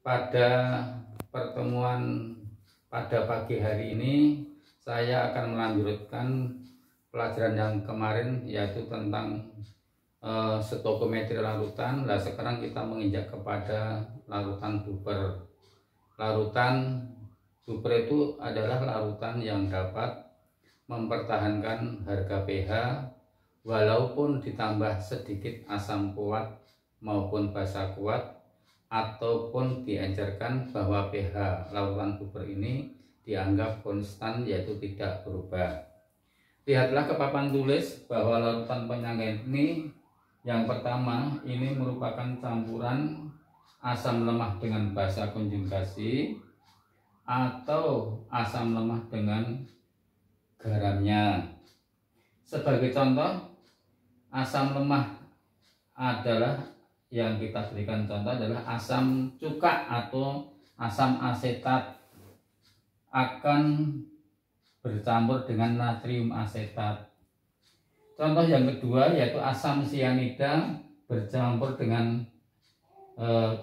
Pada pertemuan pada pagi hari ini saya akan melanjutkan pelajaran yang kemarin, yaitu tentang stoichiometri larutan. Nah, sekarang kita menginjak kepada larutan Buber. Larutan Buber itu adalah larutan yang dapat mempertahankan harga pH walaupun ditambah sedikit asam kuat maupun basa kuat, ataupun diencerkan bahwa pH larutan Buber ini dianggap konstan, yaitu tidak berubah. Lihatlah ke papan tulis bahwa larutan penyangga ini yang pertama ini merupakan campuran asam lemah dengan basa konjugasi atau asam lemah dengan garamnya. Sebagai contoh, asam lemah adalah yang kita berikan contoh adalah asam cuka atau asam asetat akan bercampur dengan natrium asetat. Contoh yang kedua yaitu asam sianida bercampur dengan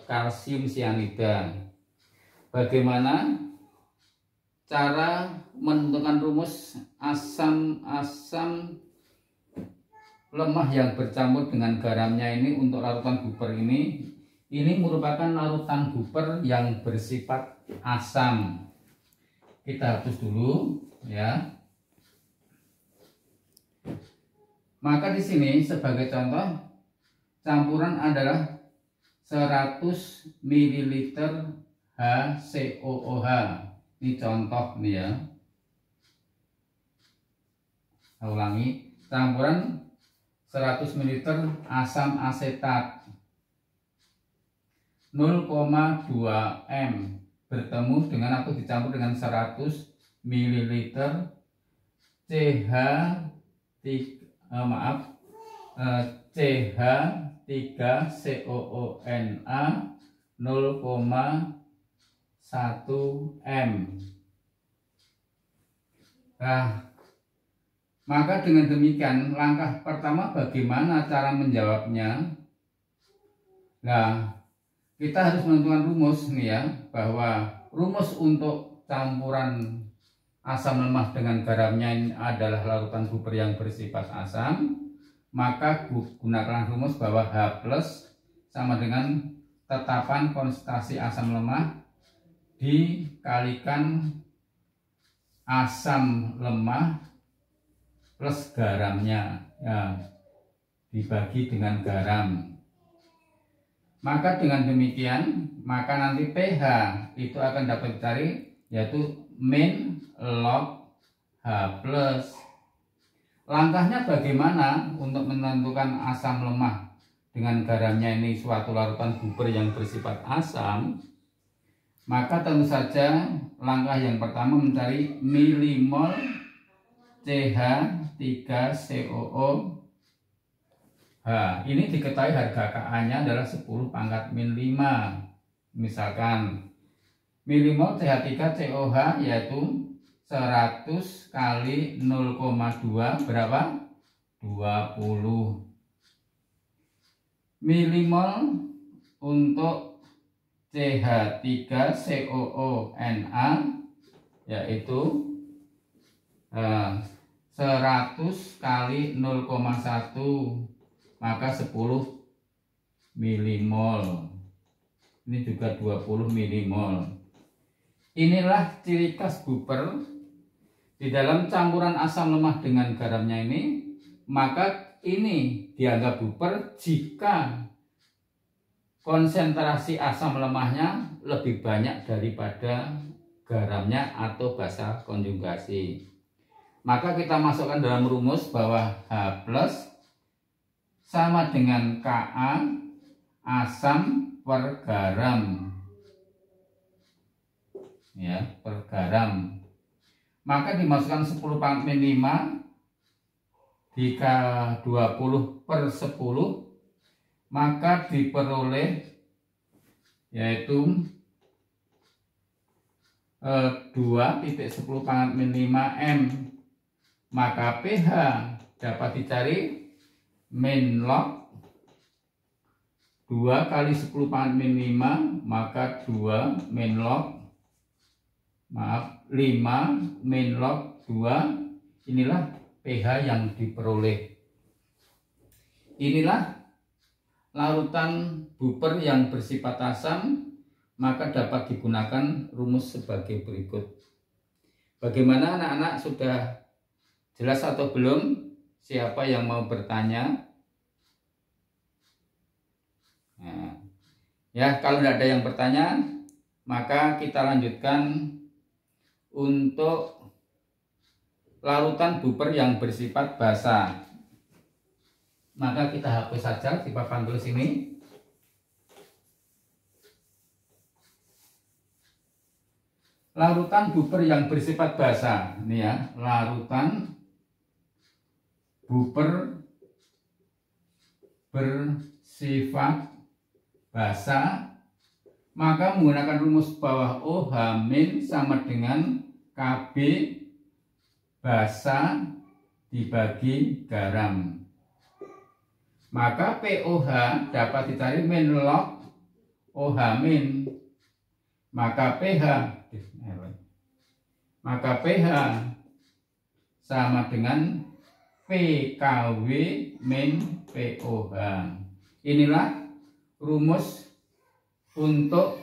kalsium sianida. Bagaimana cara menentukan rumus asam lemah yang bercampur dengan garamnya ini untuk larutan Buber ini merupakan larutan Buber yang bersifat asam. Kita hapus dulu ya. Maka di sini sebagai contoh campuran adalah 100 ml HCOOH. Ini contoh nih ya. Saya ulangi, campuran 100 ml asam asetat 0,2 m bertemu dengan atau dicampur dengan 100 ml CH3COONA 0,1 m. Nah, maka dengan demikian langkah pertama bagaimana cara menjawabnya? Nah, kita harus menentukan rumus nih ya, bahwa rumus untuk campuran asam lemah dengan garamnya ini adalah larutan Buber yang bersifat asam. Maka gunakan rumus bahwa H+ sama dengan tetapan konsentrasi asam lemah dikalikan asam lemah plus garamnya ya, dibagi dengan garam. Maka dengan demikian maka nanti pH itu akan dapat dicari, yaitu min log H+. Langkahnya bagaimana untuk menentukan asam lemah dengan garamnya ini suatu larutan Buber yang bersifat asam? Maka tentu saja langkah yang pertama mencari milimol CH3COOH. Ini diketahui harga Ka-nya adalah 10⁻⁵. Misalkan milimol CH3COOH yaitu 100 kali 0,2 berapa? 20. Milimol untuk CH3COONA yaitu 100 kali 0,1 maka 10 milimol. Ini juga 20 milimol. Inilah ciri khas Buber. Di dalam campuran asam lemah dengan garamnya ini, maka ini dianggap Buber jika konsentrasi asam lemahnya lebih banyak daripada garamnya atau basa konjugasi. Maka kita masukkan dalam rumus bahwa H+ sama dengan Ka asam per garam ya, per garam. Maka dimasukkan 10⁻⁵ jika 20/10 maka diperoleh yaitu 2,10⁻⁵ m. Maka pH dapat dicari min log 2 kali 10 pangkat min 5, maka 2 min log, 5 min log 2. Inilah pH yang diperoleh. Inilah larutan buper yang bersifat asam, maka dapat digunakan rumus sebagai berikut. Bagaimana anak-anak, sudah jelas atau belum? Siapa yang mau bertanya? Nah, ya, kalau tidak ada yang bertanya, maka kita lanjutkan untuk larutan buper yang bersifat basa. Maka kita hapus saja di papan tulis ini. Larutan buper yang bersifat basa, ini ya, larutan buper bersifat basa, maka menggunakan rumus bawah OH min sama dengan KB basa dibagi garam. Maka POH dapat dicari min log OH min. Maka pH sama dengan PKW min POH. Inilah rumus untuk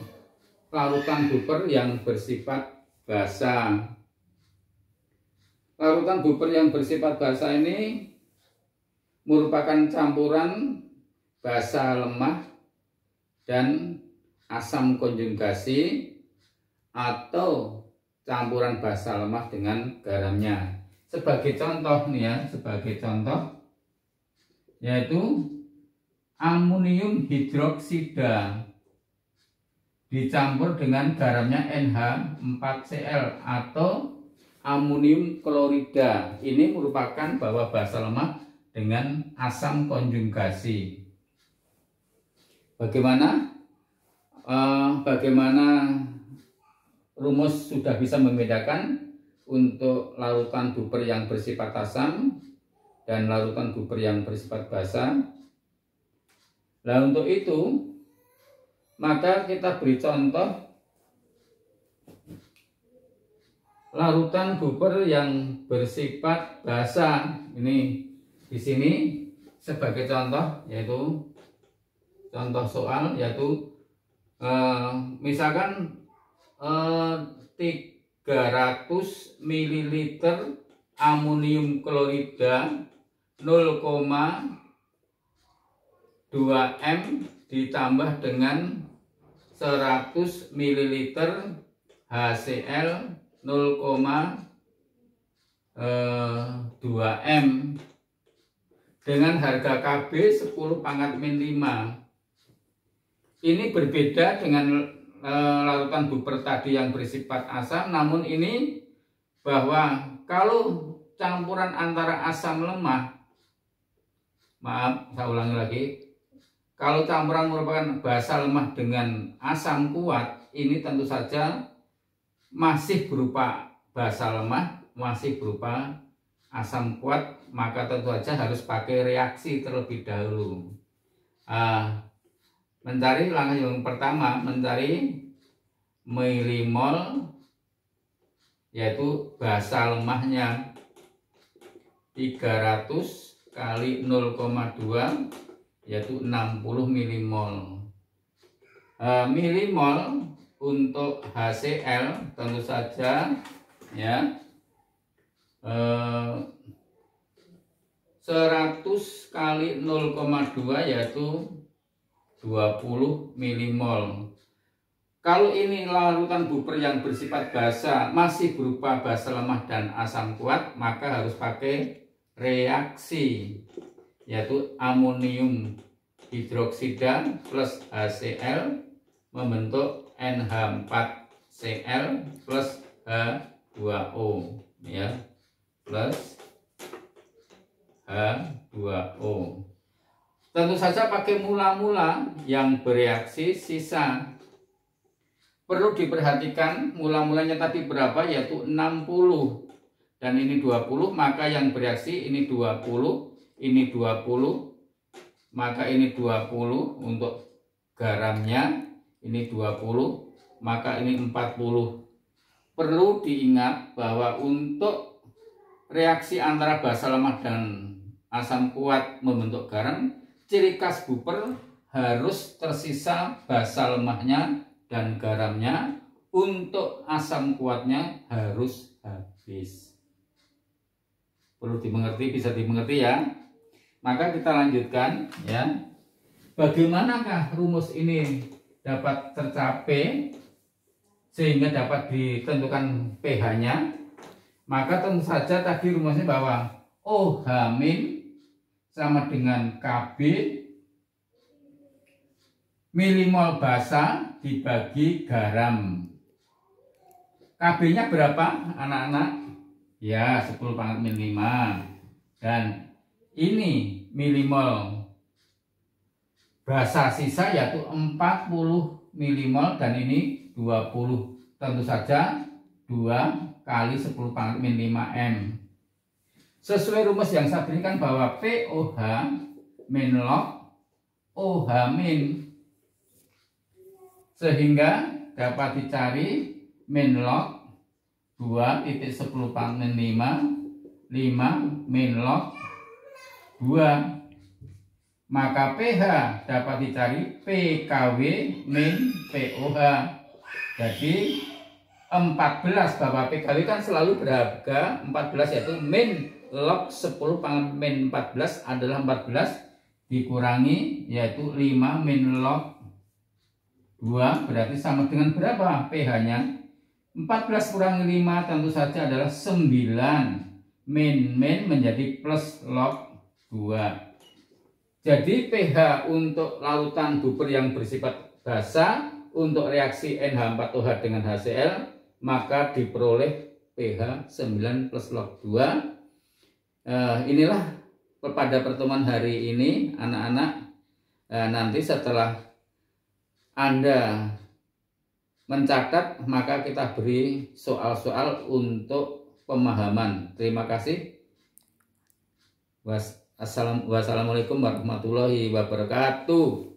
larutan buper yang bersifat basa. Larutan buper yang bersifat basa ini merupakan campuran basa lemah dan asam konjugasi atau campuran basa lemah dengan garamnya. Sebagai contoh nih ya, sebagai contoh yaitu amonium hidroksida dicampur dengan garamnya NH4Cl atau amonium klorida. Ini merupakan bahwa basa lemah dengan asam konjugasi. Bagaimana rumus sudah bisa membedakan untuk larutan buper yang bersifat asam dan larutan buper yang bersifat basa. Nah, untuk itu maka kita beri contoh larutan buper yang bersifat basa. Ini di sini sebagai contoh, yaitu contoh soal, yaitu misalkan 300 ml amonium klorida 0,2 M ditambah dengan 100 ml HCl 0,2 M dengan harga KB 10 pangkat min 5. Ini berbeda dengan larutan buper tadi yang bersifat asam, namun ini bahwa kalau campuran antara asam lemah, maaf saya ulangi lagi, kalau campuran merupakan basa lemah dengan asam kuat, ini tentu saja masih berupa basa lemah, masih berupa asam kuat, maka tentu saja harus pakai reaksi terlebih dahulu. Mencari langkah yang pertama, mencari milimol, yaitu basa lemahnya 300 kali 0,2 yaitu 60 milimol. Milimol untuk HCl tentu saja ya 100 kali 0,2 yaitu 20 milimol. Kalau ini larutan buper yang bersifat basa, masih berupa basa lemah dan asam kuat, maka harus pakai reaksi, yaitu amonium hidroksida plus HCl membentuk NH4Cl plus H2O ya, plus H2O. Tentu saja pakai mula-mula yang bereaksi sisa. Perlu diperhatikan mula-mulanya tadi berapa, yaitu 60 dan ini 20, maka yang bereaksi ini 20, ini 20, maka ini 20 untuk garamnya ini 20, maka ini 40. Perlu diingat bahwa untuk reaksi antara basa lemah dan asam kuat membentuk garam, ciri khas buper harus tersisa basa lemahnya dan garamnya, untuk asam kuatnya harus habis. Perlu dimengerti, bisa dimengerti ya. Maka kita lanjutkan ya. Bagaimanakah rumus ini dapat tercapai sehingga dapat ditentukan pH-nya? Maka tentu saja tadi rumusnya bahwa OH- sama dengan KB milimol basa dibagi garam. KB-nya berapa anak-anak? Ya 10⁻⁵. Dan ini milimol basa sisa yaitu 40 milimol dan ini 20. Tentu saja 2 kali 10⁻⁵ M. Sesuai rumus yang saya berikan bahwa POH min log OH min, sehingga dapat dicari min log 2.10⁻⁵ 5 min log 2. Maka pH dapat dicari PKW min POH. Jadi 14, bahwa PKW kan selalu berharga 14, yaitu min log 10⁻⁴ adalah 14 dikurangi yaitu 5 min log 2, berarti sama dengan berapa pH-nya? 14 kurangi 5 tentu saja adalah 9. Min menjadi plus log 2. Jadi pH untuk lautan buper yang bersifat basa untuk reaksi NH4OH dengan HCl, maka diperoleh pH 9 plus log 2. Inilah pada pertemuan hari ini anak-anak. Nanti setelah Anda mencatat, maka kita beri soal-soal untuk pemahaman. Terima kasih. Wassalamualaikum warahmatullahi wabarakatuh.